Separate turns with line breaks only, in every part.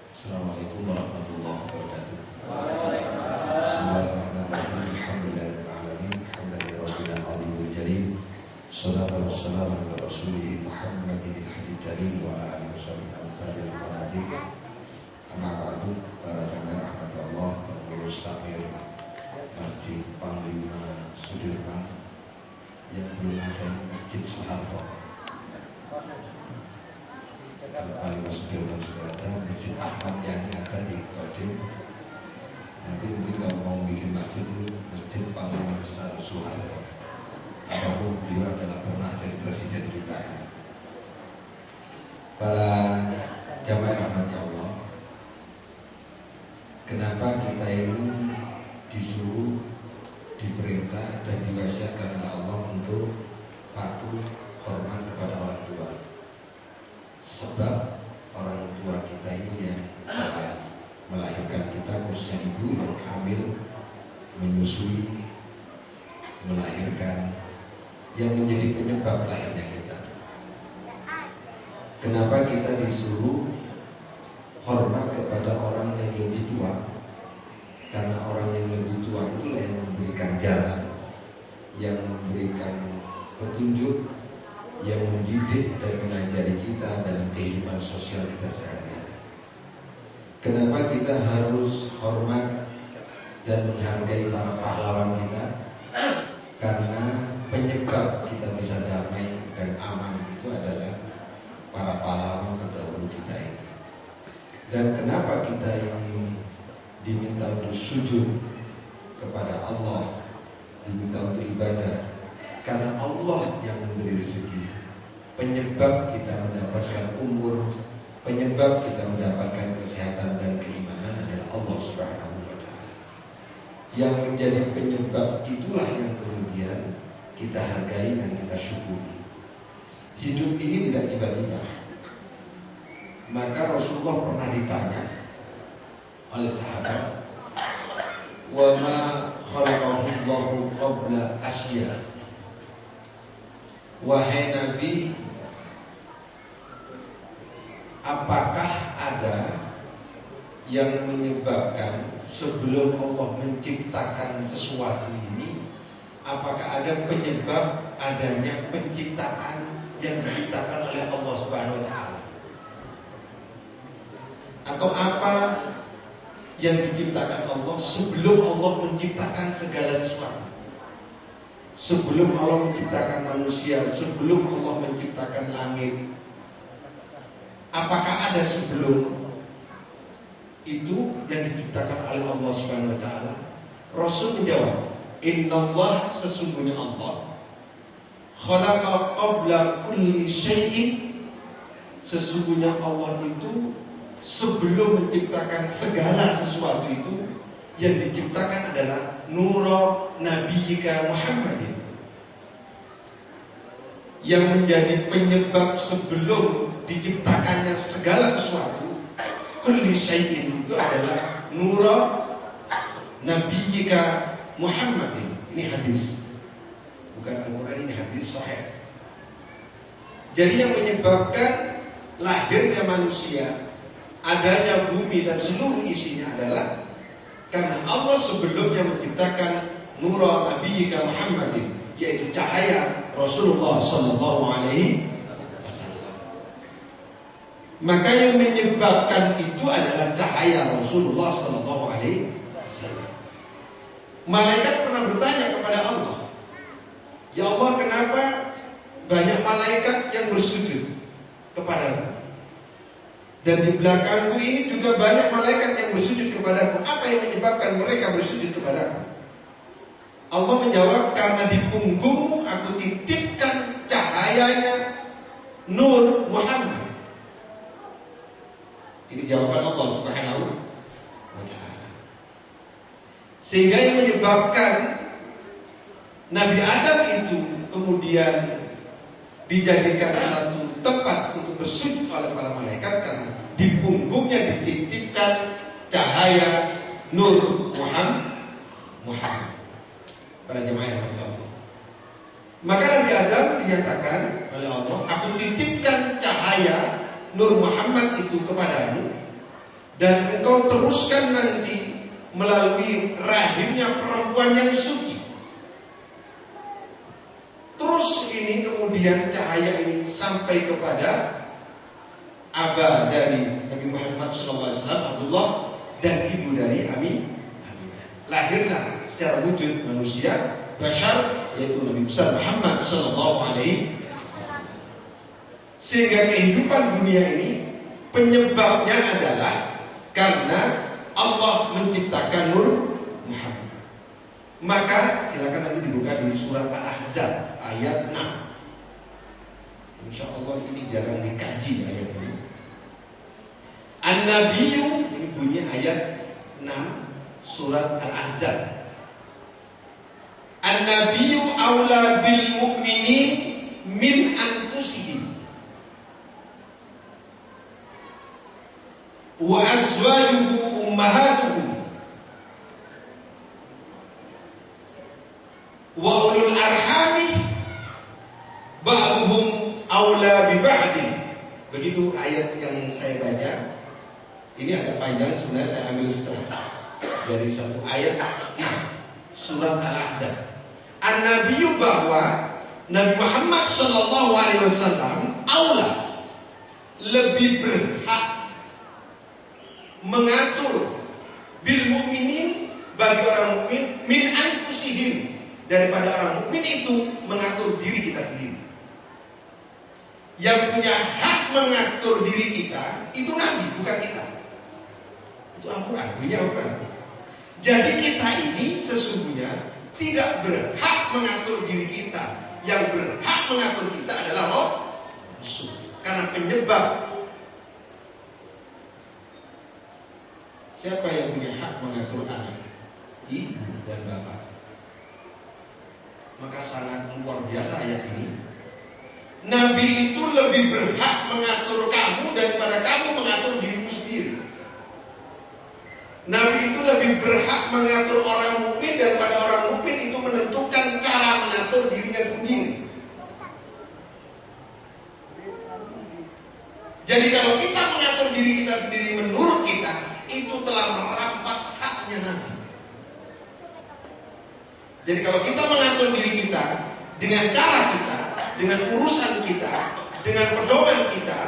Assalamualaikum warahmatullahi wabarakatuh. Bismillahirrahmanirrahim. Alhamdulillahirrahmanirrahim. Alhamdulillahirrahmanirrahim. Azimul jalil. Salatu wassalamu ala rasulih Muhammadin al-hadid jalil wa ala alihi washabihi al-ansari al-qanadir. Amma ba'du, para jamaah rahmatullah, pengurus takmir Masjid Panglima Sudirman yang belum ada Masjid Soeharto. Panglima Sudirman sudah ada, Masjid Ahmad yang ada di Kodim. Nanti mungkin kalau mau bikin masjid itu Masjid Panglima Besar Soeharto. Apapun beliau adalah pernah jadi presiden kita. Para jamaah rahmat Allah, kenapa kita ini disuruh, diperintah dan diwasiatkan oleh Allah untuk patuh hormat kepada orang tua? Sebab orang tua kita ini yang melahirkan kita, khususnya ibu yang hamil, menyusui, melahirkan, yang menjadi penyebab lahirnya kita. Kenapa kita disuruh hormat kepada orang yang lebih tua? Karena orang yang lebih tua itulah yang memberikan jalan, yang memberikan petunjuk, yang mendidik dan mengajari kita dalam kehidupan sosial kita sehari-hari. Kenapa kita harus hormat dan menghargai para pahlawan kita? Karena penyebab kita bisa damai dan aman itu adalah para pahlawan terdahulu kita ini. Dan kenapa kita ini diminta untuk sujud kepada Allah, diminta untuk ibadah? Karena Allah yang memberi rezeki. Penyebab kita mendapatkan umur, penyebab kita mendapatkan kesehatan dan keimanan adalah Allah Subhanahu wa Ta'ala. Yang menjadi penyebab itulah yang kemudian kita hargai dan kita syukuri. Hidup ini tidak tiba-tiba. Maka Rasulullah pernah ditanya oleh sahabat, "Wa ma khalaqahu Allahu qabla asya?" Wahai Nabi, apakah ada yang menyebabkan sebelum Allah menciptakan sesuatu ini, apakah ada penyebab adanya penciptaan yang diciptakan oleh Allah Subhanahu wa Ta'ala? Atau apa yang diciptakan Allah sebelum Allah menciptakan segala sesuatu? Sebelum Allah menciptakan manusia, sebelum Allah menciptakan langit, apakah ada sebelum itu yang diciptakan oleh Allah Subhanahu wa Ta'ala? Rasul menjawab, "Innallah, sesungguhnya Allah, khalaqa qabla kulli syai'in." Sesungguhnya Allah itu sebelum menciptakan segala sesuatu itu, yang diciptakan adalah nura nabiyika Muhammadin. Yang menjadi penyebab sebelum diciptakannya segala sesuatu, kulli syai'in, itu adalah nura nabiyika Muhammadin. Ini hadis, bukan Al-Quran, ini hadis sahih. Jadi yang menyebabkan lahirnya manusia, adanya bumi dan seluruh isinya adalah karena Allah sebelumnya menciptakan nura nabiyika Muhammadin, yaitu cahaya Rasulullah sallallahu alaihi wasallam. Maka yang menyebabkan itu adalah cahaya Rasulullah sallallahu alaihi wasallam. Malaikat pernah bertanya kepada Allah, "Ya Allah, kenapa banyak malaikat yang bersujud kepadamu? Dan di belakangku ini juga banyak malaikat yang bersujud kepadaku. Apa yang menyebabkan mereka bersujud kepadaku?" Allah menjawab, "Karena di punggungmu aku titipkan cahayanya Nur Muhammad." Ini jawaban Allah Subhanahu wa Ta'ala. Sehingga yang menyebabkan Nabi Adam itu kemudian dijadikan satu tempat untuk bersujud oleh para malaikat, karena di punggungnya dititipkan cahaya Nur Muhammad. Para jemaah yang Allah, maka Nabi Adam dinyatakan oleh Allah, "Aku titipkan cahaya Nur Muhammad itu kepadamu, dan engkau teruskan nanti melalui rahimnya perempuan yang suci. Terus ini kemudian cahaya ini sampai kepada Aba dari Nabi Muhammad SAW, Abdullah, dan ibu dari Aminah. Lahirlah secara wujud manusia Bashar, yaitu Nabi besar Muhammad SAW. Sehingga kehidupan dunia ini penyebabnya adalah karena Allah menciptakan Nur Muhammad. Maka silakan nanti dibuka di surat Al-Ahzab ayat 6. Insya Allah ini jarang dikaji ayat ini. An-Nabiyyu, ini bunyi ayat 6 surat Al-Ahzab. An-Nabiyyu aula bil mu'minin min anfusihim wa azwajuhu ummahatuhum wa ulul arhami ba'duhum aula bi ba'din. Begitu ayat yang saya baca. Ini agak panjang, sebenarnya saya ambil setengah dari satu ayat surat Al-Ahzab. An-Nabiyyu, bahwa Nabi Muhammad SAW aula, lebih berhak mengatur bil mukminin, bagi orang mukmin, min anfusihim, daripada orang mukmin itu mengatur diri kita sendiri. Yang punya hak mengatur diri kita itu Nabi, bukan kita. Itu Al-Quran, punya Al-Quran. Jadi kita ini sesungguhnya tidak berhak mengatur diri kita. Yang berhak mengatur kita adalah Rasul. Karena penyebab. Siapa yang punya hak mengatur anak? Ibu dan bapak. Maka sangat luar biasa ayat ini. Nabi itu lebih berhak mengatur kamu daripada kamu mengatur dirimu sendiri. Nabi itu lebih berhak mengatur orang mukmin daripada orang mukmin itu menentukan cara mengatur dirinya sendiri. Jadi kalau kita mengatur diri kita sendiri menurut kita, itu telah merampas haknya Nabi. Jadi kalau kita mengatur diri kita dengan cara kita, dengan urusan kita, dengan pedoman kita,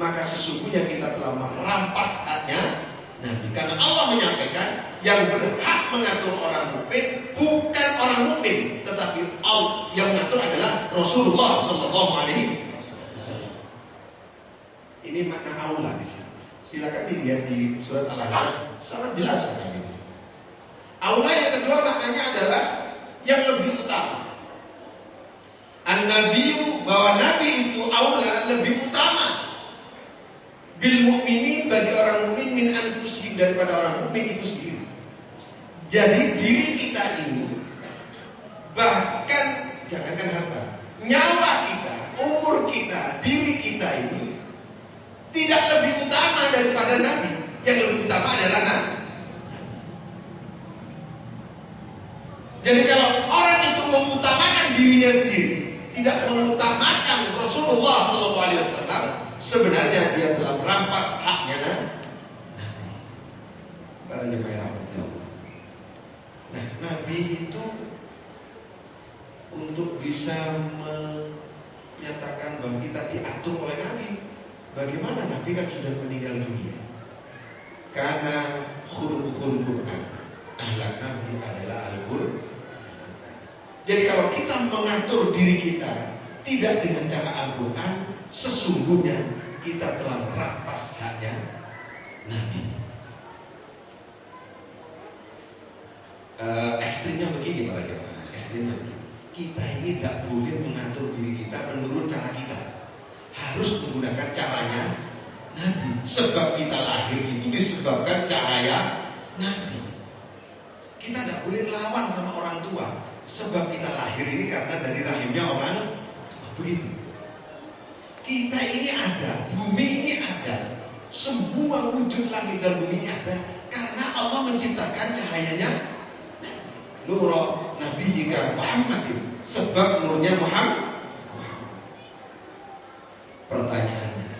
maka sesungguhnya kita telah merampas haknya Nabi. Karena Allah menyampaikan yang berhak mengatur orang mukmin bukan orang mukmin, tetapi Allah yang mengatur adalah Rasulullah SAW. Ini makna aula di sini. Silakan dilihat di surat Al-Ahzab, sangat jelas sekali. Aula yang kedua maknanya adalah yang lebih utama. An-Nabiyyu, bahwa Nabi itu aula, lebih utama bil mukminin, bagi orang mukmin, min anfusihim, daripada orang mukmin itu sendiri. Jadi diri kita ini, bahkan jangankan harta, nyawa kita, umur kita, diri kita ini tidak lebih utama daripada Nabi. Yang lebih utama adalah Nabi. Jadi kalau orang itu mengutamakan dirinya sendiri, tidak mengutamakan Rasulullah SAW, sebenarnya dia telah merampas haknya Nabi. Para jemaah rahmati Allah. Nah, Nabi itu untuk bisa menyatakan bahwa kita diatur oleh Nabi. Bagaimana Nabi kan sudah meninggal dunia? Karena khulqul Quran, ahlak Nabi adalah Al-Quran. Jadi kalau kita mengatur diri kita tidak dengan cara Al-Quran, sesungguhnya kita telah merampas haknya Nabi. Ekstrimnya begini para jemaah, ekstrimnya begini. Kita ini tidak boleh mengatur diri kita menurut cara kita. Harus menggunakan caranya Nabi. Sebab kita lahir itu disebabkan cahaya Nabi. Kita tidak boleh lawan sama orang tua. Sebab kita lahir ini karena dari rahimnya orang tua. Begitu. Kita ini ada, bumi ini ada, semua wujud langit dan bumi ini ada karena Allah menciptakan cahayanya Nur Nabi jika Muhammad itu. Sebab nurnya Muhammad. Pertanyaannya,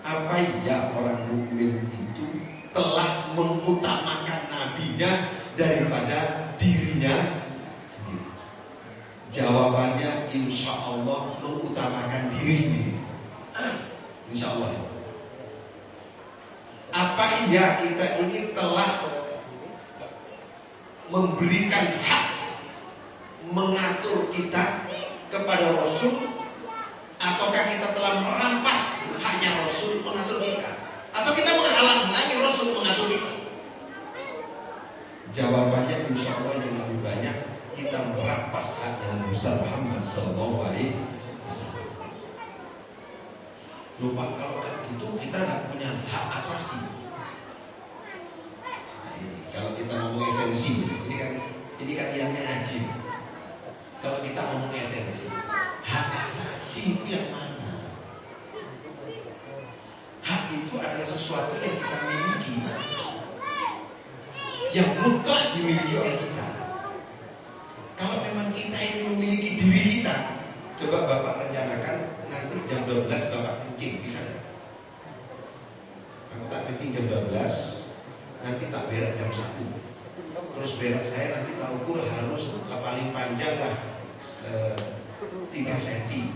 apa ya orang mukmin itu telah mengutamakan nabinya daripada dirinya sendiri? Jawabannya insya Allah mengutamakan diri sendiri. Insya Allah. Apa iya kita ini telah memberikan hak mengatur kita kepada Rasul, ataukah kita telah merampas haknya Rasul mengatur kita, atau kita menghalang-halangi Rasul mengatur kita? Jawabannya insya Allah yang lebih banyak kita merampas haknya Nabi besar Muhammad Sallallahu Alaihi Wasallam. Lupa kalau gitu kita tidak punya hak asasi. Nah, ini kalau kita ngomong esensi, ini kan niatnya ngaji. Kalau kita ngomong esensi, hak asasi itu yang mana? Hak itu adalah sesuatu yang kita miliki, yang mutlak dimiliki oleh kita. Kalau memang kita ini memiliki diri kita, coba Bapak rencanakan nanti jam 12 Bapak kencing, bisa nggak? Aku tak kencing jam 12, nanti tak berak jam 1. Terus berak saya nanti tak ukur harus paling panjang lah 3 cm.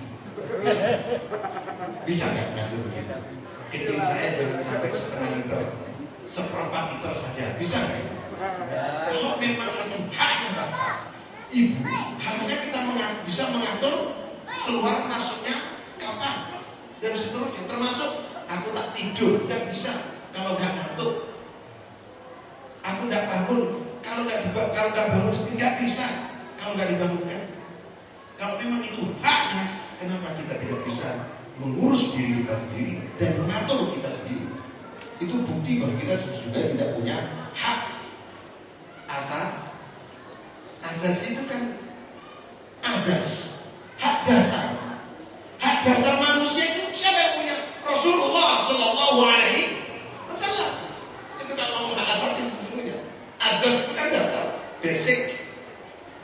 Bisa nggak ngatur begitu? Kencing saya jangan sampai setengah liter, 1/4 liter saja, bisa nggak? Kalau memang itu haknya Bapak, Ibu, harusnya kita bisa mengatur keluar masuknya kapan dan seterusnya. Termasuk aku tak tidur, nggak bisa kalau nggak ngantuk. Aku nggak bangun kalau nggak bangun nggak bisa kalau nggak dibangunkan. Kalau memang itu haknya, kenapa kita tidak bisa mengurus diri kita sendiri dan mengatur kita sendiri? Itu bukti bahwa kita sebenarnya tidak punya hak asas itu kan asas, hak dasar. Hak dasar manusia itu siapa yang punya? Rasulullah Sallallahu Alaihi Wasallam. Itu kalau ngomong hak asasi sesungguhnya. Asas itu kan dasar, basic.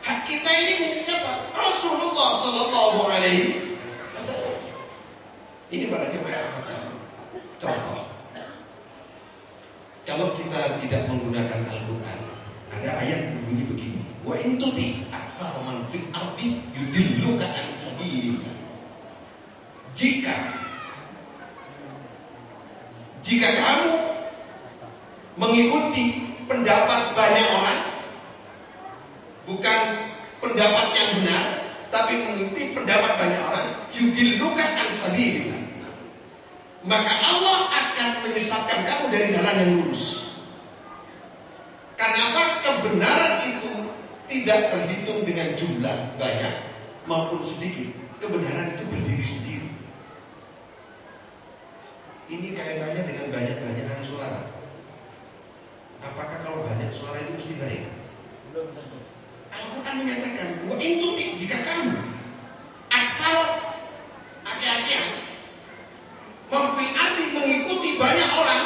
Hak kita ini milik siapa? Rasulullah Sallallahu Alaihi Wasallam. Ini para jemaah. Contoh, kalau kita tidak menggunakan Al-Quran, ada ayat berbunyi begini: wa in tuti aktsara man fil ardi yudilluka an sabilillah. Jika kamu mengikuti pendapat banyak orang, bukan pendapat yang benar, tapi mengikuti pendapat banyak orang, yudilluka an sabilillah, maka Allah akan menyesatkan kamu dari jalan yang lurus. Karena apa? Kebenaran itu tidak terhitung dengan jumlah banyak maupun sedikit. Kebenaran itu berdiri sendiri. Ini kaitannya dengan banyak-banyakan suara. Apakah kalau banyak suara itu mesti baik? Belum tentu. Al-Quran menyatakan, wa in tuti, jika kamu atau aki-akian mengikuti banyak orang,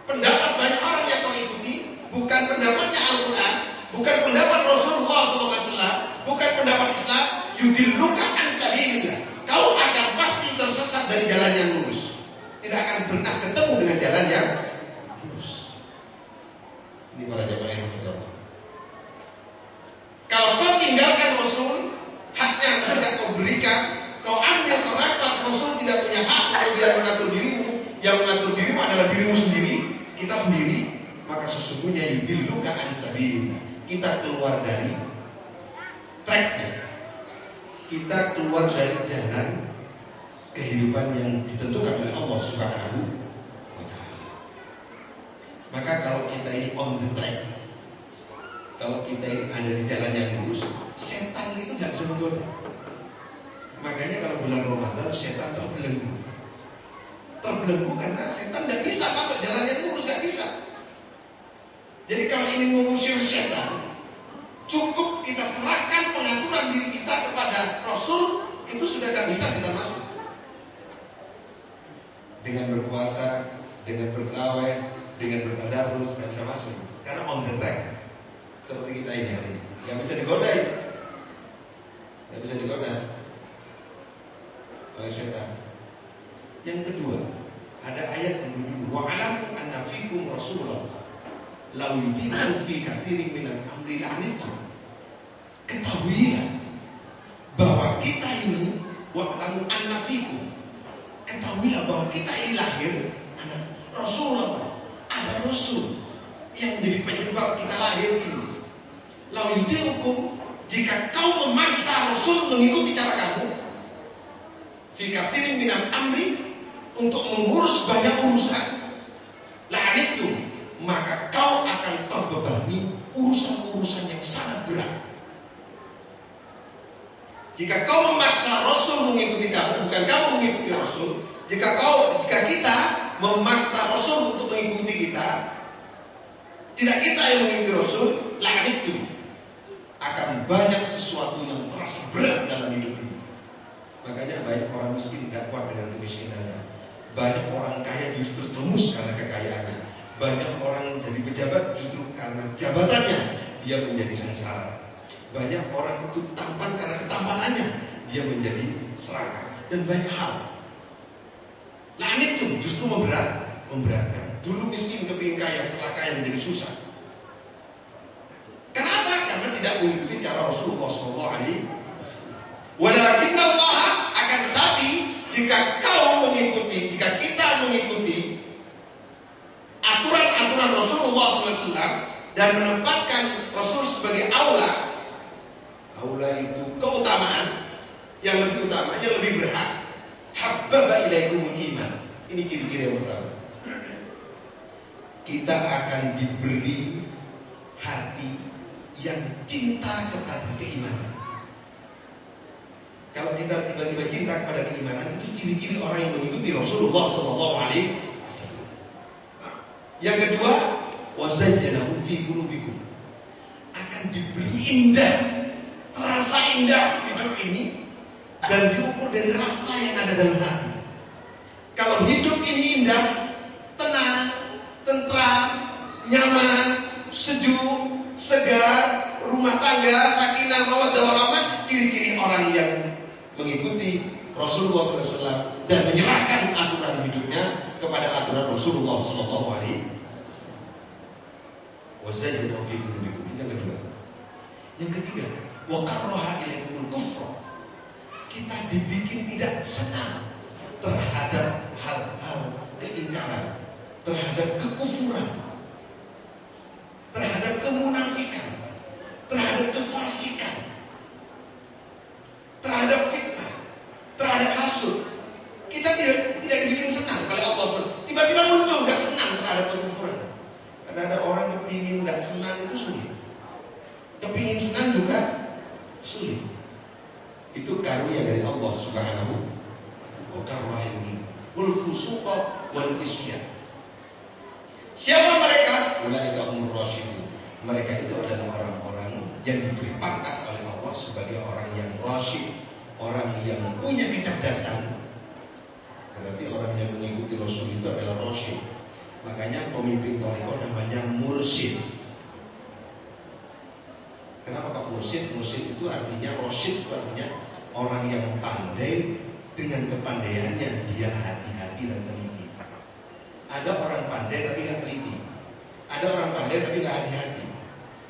pendapat banyak orang yang kau ikuti, bukan pendapatnya Al-Quran, bukan pendapat Rasulullah SAW, bukan pendapat Islam, yudilluka an sabilillah, kau akan pasti tersesat dari jalan yang lurus. Tidak akan pernah ketemu dengan jalan yang lurus. Ini para jemaah yang berdoa. Kalau kau tinggalkan Rasul, haknya tidak kau berikan, kau ambil, kau rampas, Rasul tidak punya hak kemudian mengatur dirimu. Yang mengatur dirimu adalah dirimu sendiri, kita sendiri. Maka sesungguhnya yudilluka an sabilillah, kita keluar dari tracknya, kita keluar dari jalan kehidupan yang ditentukan oleh Allah Subhanahu wa Ta'ala. Maka kalau kita ini on the track, kalau kita ini ada di jalan yang lurus, setan itu gak bisa menggoda. Makanya kalau bulan Ramadan setan terbelenggu karena setan gak bisa masuk jalan yang lurus, gak bisa. Jadi kalau ingin mengusir setan, cukup kita serahkan pengaturan diri kita kepada Rasul, itu sudah gak bisa setan masuk. Dengan berpuasa, dengan bertawaf, dengan bertadarus, gak bisa masuk. Karena on the track. Seperti kita ini hari ini, gak bisa digodai, gak bisa digoda oleh setan. Yang kedua, ada ayat yang berbunyi, wa'alamu anna fikum rasul lau yuti'u fi katsirin minal amri la'anittum. Ketahuilah bahwa kita ini wa'lamu anna fikum, ketahuilah bahwa kita ini lahir ada Rasulullah, ada Rasul yang menjadi penyebab kita lahir ini. Lau yuti'ukum, jika kau memaksa Rasul mengikuti cara kamu, fi katsirin minal amri, untuk mengurus banyak urusan, la'anittum, maka kau akan terbebani urusan-urusan yang sangat berat. Jika kau memaksa Rasul mengikuti kamu, bukan kamu mengikuti Rasul. Jika kita memaksa Rasul untuk mengikuti kita, tidak kita yang mengikuti Rasul, la'anittum, akan banyak sesuatu yang terasa berat dalam hidup ini. Makanya banyak orang miskin tidak kuat dengan kemiskinannya. Banyak orang kaya justru termus karena kekayaannya. Banyak orang jadi pejabat justru karena jabatannya dia menjadi sengsara. Banyak orang itu tampan karena ketampanannya dia menjadi serakah. Dan banyak hal. Nah ini tuh justru memberatkan. Dulu miskin kepingin kaya, setelah kaya menjadi susah. Kenapa? Karena tidak mengikuti cara Rasulullah SAW. Walakin Allah, akan tetapi jika kita mengikuti aturan-aturan Rasulullah SAW dan menempatkan Rasul sebagai aula itu keutamaan yang lebih utama, yang lebih berhak, habbaba ilaikumul iman. Ini ciri-ciri yang pertama. Kita akan diberi hati yang cinta kepada keimanan. Kalau kita tiba-tiba cinta kepada keimanan, itu ciri-ciri orang yang mengikuti Rasulullah SAW. Yang kedua, wazayyanahu fi qulubikum, akan diberi indah, terasa indah hidup ini, dan diukur dari rasa yang ada dalam hati. Kalau hidup ini indah, tenang, tentram, nyaman, sejuk, segar, rumah tangga, sakinah, mawaddah warahmah, ciri-ciri orang yang mengikuti Rasulullah SAW dan menyerahkan aturan hidupnya kepada aturan Rasulullah SAW. Wazayyanahu fi qulubikum. Yang kedua. Yang ketiga, wa karraha ilaikumul kufra. Kita dibikin tidak senang terhadap hal-hal keingkaran, terhadap kekufuran, terhadap kemunafikan, terhadap kefasikan, terhadap fitnah, terhadap hasud. Kita tidak dibikin senang oleh Allah. Tiba-tiba muncul nggak senang terhadap kekufuran. Karena ada orang kepingin nggak senang itu sulit, kepingin senang juga sulit. Itu karunia dari Allah Subhanahu wa ta'ala. Wal fusuqa wal isyan. Siapa mereka? Ulaika humur rasyidun. Mereka itu adalah orang-orang yang diberi pangkat oleh Allah sebagai orang yang rasyid, orang yang punya kecerdasan. Berarti orang yang mengikuti Rasul itu adalah rasyid. Makanya pemimpin thariqah namanya mursyid. Kenapa kok mursyid? Mursyid itu artinya, rasyid itu artinya orang yang pandai. Dengan kepandaiannya dia hati-hati dan teliti. Ada orang pandai tapi nggak teliti. Ada orang pandai tapi nggak hati-hati.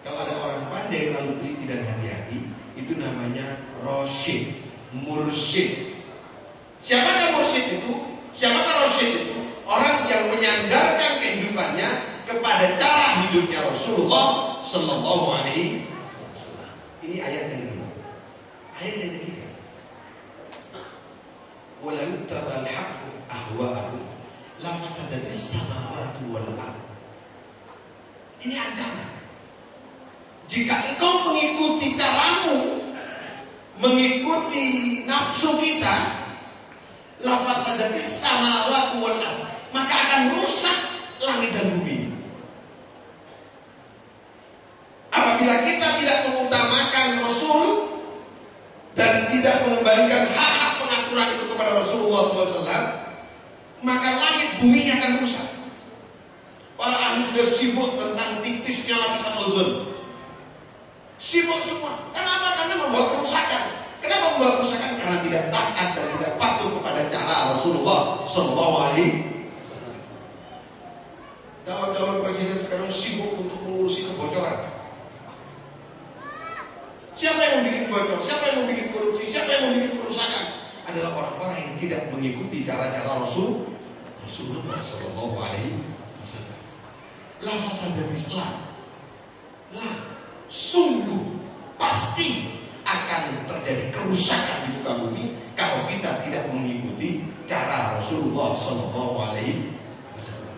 Kalau ada orang pandai lalu teliti dan hati-hati, itu namanya rasyid, mursyid. Siapakah mursyid itu? Siapakah rasyid itu? Orang yang menyandarkan kehidupannya kepada cara hidupnya Rasulullah Sallallahu Alaihi Wasallam. Ini ayat yang kedua. Ayat yang ketiga. Walau tabal haqqu ahwa'ahum la fasadatis samawati wal ardh. Ini ancaman. Jika engkau mengikuti caramu, mengikuti nafsu kita, la fasadatis samawati wal ardh, maka akan rusak langit dan bumi. Apabila kita tidak mengutamakan Rasul dan tidak mengembalikan hak-hak pengaturan itu kepada Rasulullah SAW, maka langit bumi akan rusak. Para ahli sudah sibuk tentang tipisnya lapisan ozon. Sibuk semua. Kenapa? Karena membuat kerusakan. Kenapa membuat kerusakan? Karena tidak taat dan tidak patuh kepada cara Rasulullah SAW. Calon-calon presiden sekarang sibuk untuk mengurusi kebocoran. Siapa yang membuat bocor? Siapa yang membuat korupsi? Siapa yang membuat kerusakan? Adalah orang-orang yang tidak mengikuti cara-cara Rasulullah Shallallahu Alaihi Wasallam. Lafazan dari Islam, lah sungguh pasti akan terjadi kerusakan di muka bumi kalau kita tidak mengikuti cara Rasulullah Shallallahu Alaihi Wasallam.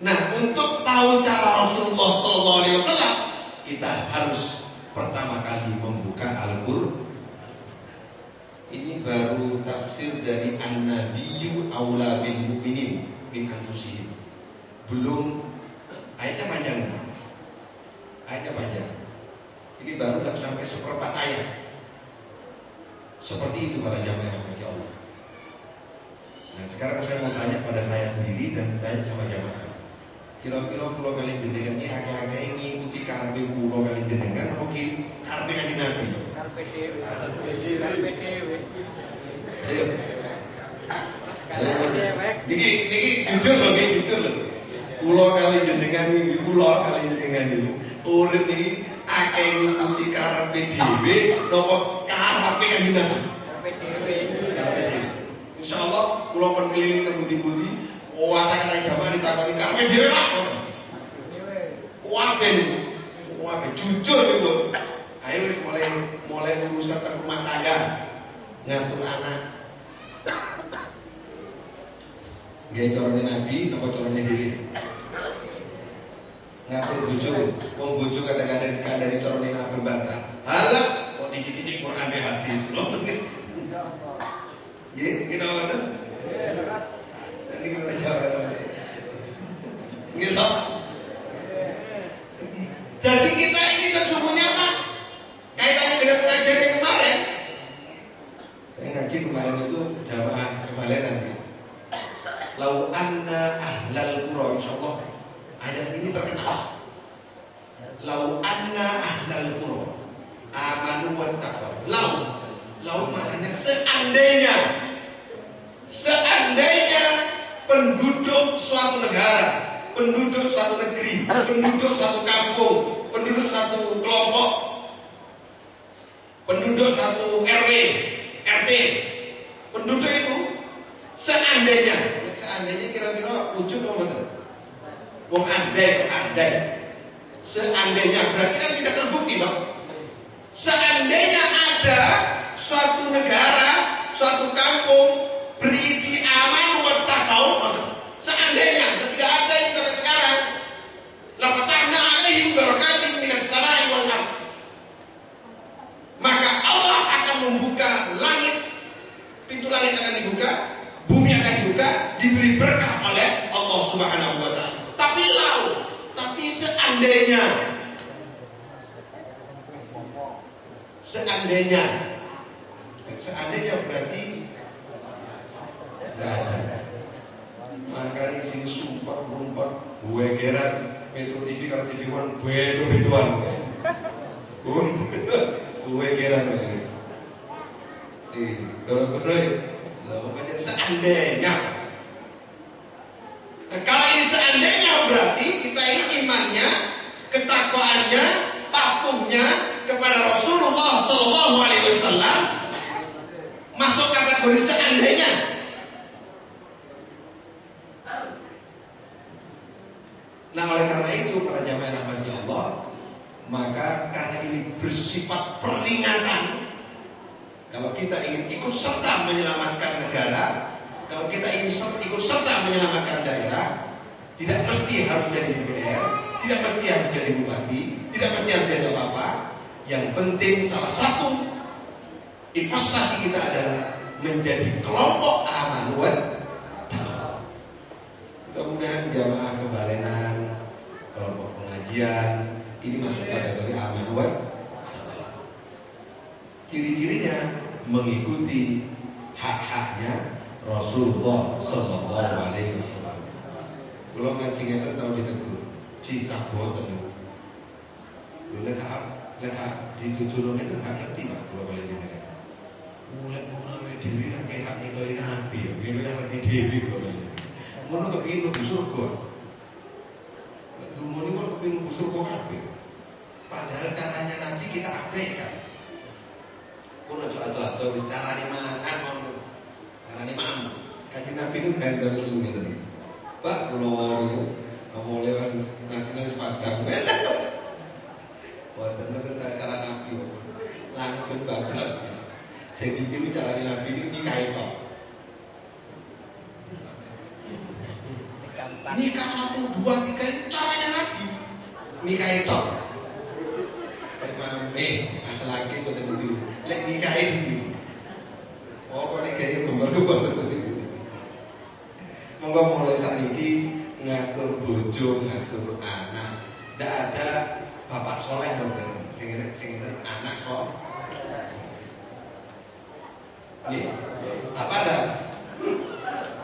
Nah, untuk tahu cara Rasulullah Shallallahu Alaihi Wasallam, kita harus pertama kali membuka Al-Qur'an. Ini baru tafsir dari An-Nabiyyu Aula bil Mu'minin min anfusihim. Belum, ayatnya panjang. Ayatnya panjang. Ini baru tak sampai seperempat ayat. Seperti itu para jamaah yang dirahmati Allah. Nah, sekarang saya mau tanya pada saya sendiri dan tanya sama jamaah. Kira-kira pulau kalian jenengan ini agak-agak ini ikuti karpe pulau kalian jenengan atau karpe kanjeng Nabi? Karpe dewe. Ayo. Niki jujur loh. Pulau kalian jenengan ini, pulau kalian jenengan ini. Urip ini akeh ngikuti karpe dewe, nopo karpe kanjeng Nabi? Karpe dewe. Insyaallah pulau kon keliling terbudi-budi. Kata jamaah ditakoni karpe dhewe Pak. Wabe jujur iku. Ayo wis mulai urusan rumah tangga. Ngatur anak. Nggih carane Nabi napa carane dhewe? Ngatur bojo. Wong bojo kadang-kadang dikandani carane Nabi bantah. Halah kok dikit-dikit Quran be hadis. Nggih, kita ngoten. Ini kita jawab gitu. Jadi kita ini sesungguhnya apa? Kaitannya dengan pengajian yang kemarin. Saya ngaji kemarin itu jamaah kemarin nanti. Lau anna ahlal qura, insyaallah ayat ini terkenal. Lau anna ahlal qura amanu wattaqaw. Lau maknanya seandainya penduduk suatu negara, penduduk suatu negeri, penduduk satu kampung, penduduk satu kelompok, penduduk satu RW, RT, penduduk itu seandainya kira-kira ujung apa betul? Wong andai. Seandainya berarti kan tidak terbukti, Pak. Seandainya ada suatu negara, suatu kampung berisi aman wa taqau, seandainya tidak ada yang sampai sekarang, la fatahna alaihim barakatin minas samai wal ardh, maka Allah akan membuka langit, pintu langit akan dibuka, bumi akan dibuka, diberi berkah oleh Allah Subhanahu wa taala. Tapi seandainya berarti nggak ada. Makanya sing sumpah rumpat gue geran Metro TV karena TV One betul-betulan gue geran kalau pokoknya seandainya. Nah, kalau ini seandainya berarti kita ini imannya, ketakwaannya, patuhnya kepada Rasulullah Sallallahu Alaihi Wasallam masuk kategori seandainya. Nah, oleh karena itu para jamaah rahmati Allah, maka karena ini bersifat peringatan, kalau kita ingin ikut serta menyelamatkan negara, kalau kita ingin ikut serta menyelamatkan daerah, tidak mesti harus jadi DPR, tidak mesti harus jadi bupati, tidak mesti harus jadi apa-apa. Yang penting salah satu investasi kita adalah menjadi kelompok aman wa taqwa. Mudah-mudahan jamaah kebalenan, kelompok pengajian ini masuk kategori aman wa taqwa. Ciri-cirinya mengikuti hak-haknya Rasulullah Sallallahu Alaihi Wasallam. Kalau ngaji ngeten tahu ditegur, cita boten. Leka dituturun itu nggak ngerti Pak kalau boleh dengar. Mulai mulai dewi kayak hak itu Nabi, dewi hak dewi kalau boleh. ngono kepengin mlebu surga. Dumuni kok kepengin mlebu surga kabeh. Padahal caranya Nabi kita abaikan. Kono aja-aja wis carane makan ngono. Carane mam. Kanjeng Nabi itu gandeng ngene. Pak kula niku mau lewat nasi padang. Wah, bener cara Nabi. Langsung bablas. Sing iki carane Nabi iki nikahi kok. Nikah 1, 2, 3 itu caranya Nabi. Nikahi kok. Mame, laki betul-betul. Lek nikahi iki. Oh, kok nikahi gembar-gembar betul-betul. Monggo mulai saiki ngatur bojo, ngatur anak. Ndak ada bapak soleh dong, sing anak soleh. Nih, apa ada?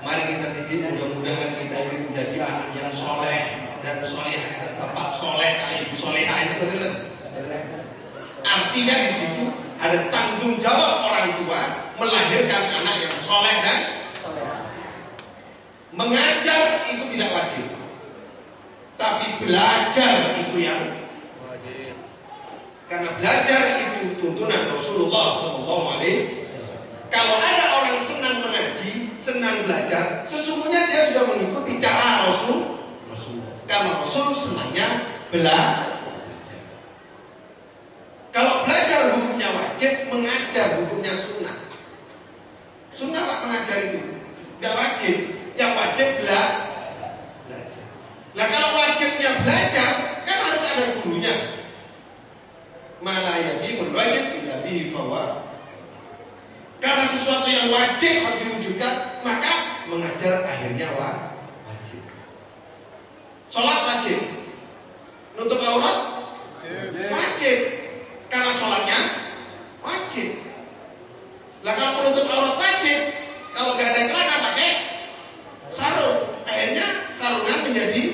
Mari kita didik, mudah-mudahan kita ini menjadi anak yang soleh dan solehah, bapak soleh, ibu solehah itu betul. Artinya di situ ada tanggung jawab orang tua melahirkan anak yang soleh dan mengajar itu tidak wajib, tapi belajar itu yang wajib. Karena belajar itu tuntunan Rasulullah SAW. Kalau ada orang senang mengaji, senang belajar, sesungguhnya dia sudah mengikuti cara Rasul. Karena Rasul senangnya belajar. Kalau belajar hukumnya wajib, mengajar hukumnya sunnah. Sunnah Pak mengajar itu nggak wajib. Yang wajib belajar. Nah kalau wajibnya belajar, kan harus ada gurunya. Malayati wajib bila bihi fawa. Karena sesuatu yang wajib harus diwujudkan, maka mengajar akhirnya wajib. Sholat wajib, nutup aurat wajib, karena sholatnya wajib. Lah kalau menutup aurat wajib, kalau nggak ada celana pakai sarung, akhirnya sarungnya menjadi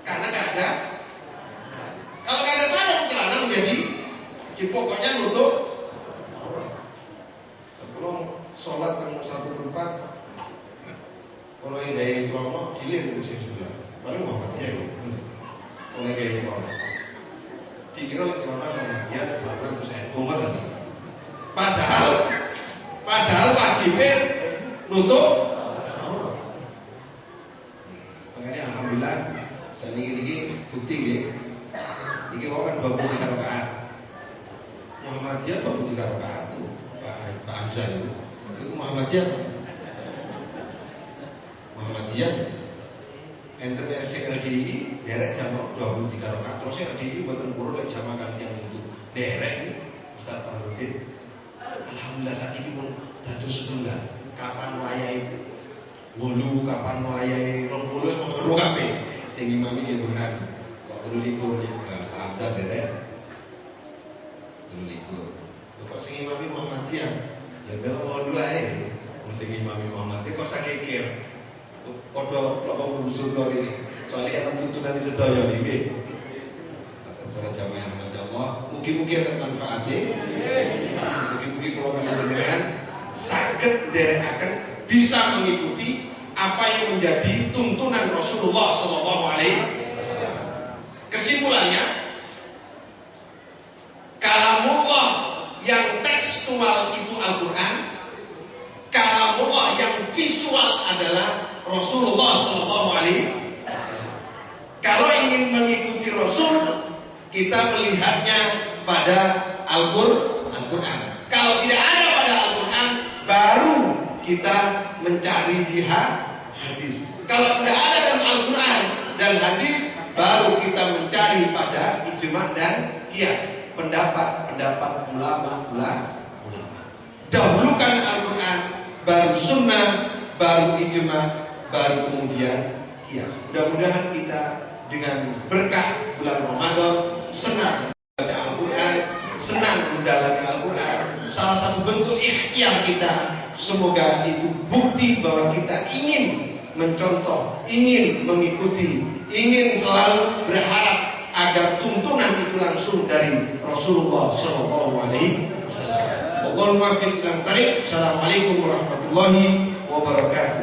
karena nggak ada. Kalau nggak ada sarung, celana menjadi pokoknya nutup. Kalau sholat ke satu tempat, kalau yang dari kelompok dilihat di sini juga, paling Muhammadiyah itu, oleh gaya kelompok. Dikira oleh kelompok Muhammadiyah ada salah satu saya umat. Padahal wajibnya nutup. Makanya alhamdulillah saat ini bukti gitu. Ini orang 23 rakaat. Muhammadiyah 23 rakaat tuh. Pak Hamzah itu Muhammadiyah. Enter LDI derek jam 23 rakaat. Terus LDI buatan guru lek jamaah kali yang itu derek Ustaz Farudin. Alhamdulillah saat ini pun dados setunggal. Kapan wayai wolu, kapan wayai 20 mau guru kabeh. Sing imami ki Tuhan. Kok 23 Pak Hamzah derek 23. Kok sing imami Muhammadiyah ya bel mau dua sing imami Muhammadiyah kok sakikir padha kok usul kok ini soalnya akan tuntunan sedaya nggih para jamaah rahmat Allah mugi-mugi ada manfaatnya mugi-mugi kula panjenengan saged nderekaken bisa mengikuti apa yang menjadi tuntunan Rasulullah SAW. Kesimpulannya, kalamullah yang tekstual itu Al-Quran, kalamullah yang visual adalah Rasulullah SAW. Kalau ingin mengikuti Rasul, kita melihatnya pada Al-Quran. Kalau tidak ada pada Al-Quran, baru kita mencari di hadis. Kalau tidak ada dalam Al-Quran dan hadis, baru kita mencari pada ijma' dan qiyas. Pendapat ulama. Dahulukan Al-Quran, baru sunnah, baru ijma', baru kemudian qiyas. Mudah-mudahan kita dengan berkah bulan Ramadan senang membaca Al-Quran, senang mendalami Al-Quran. Salah satu bentuk ikhtiar kita, semoga itu bukti bahwa kita ingin mencontoh, ingin mengikuti, ingin selalu berharap agar tuntunan itu langsung dari Rasulullah SAW. Assalamualaikum warahmatullahi wabarakatuh.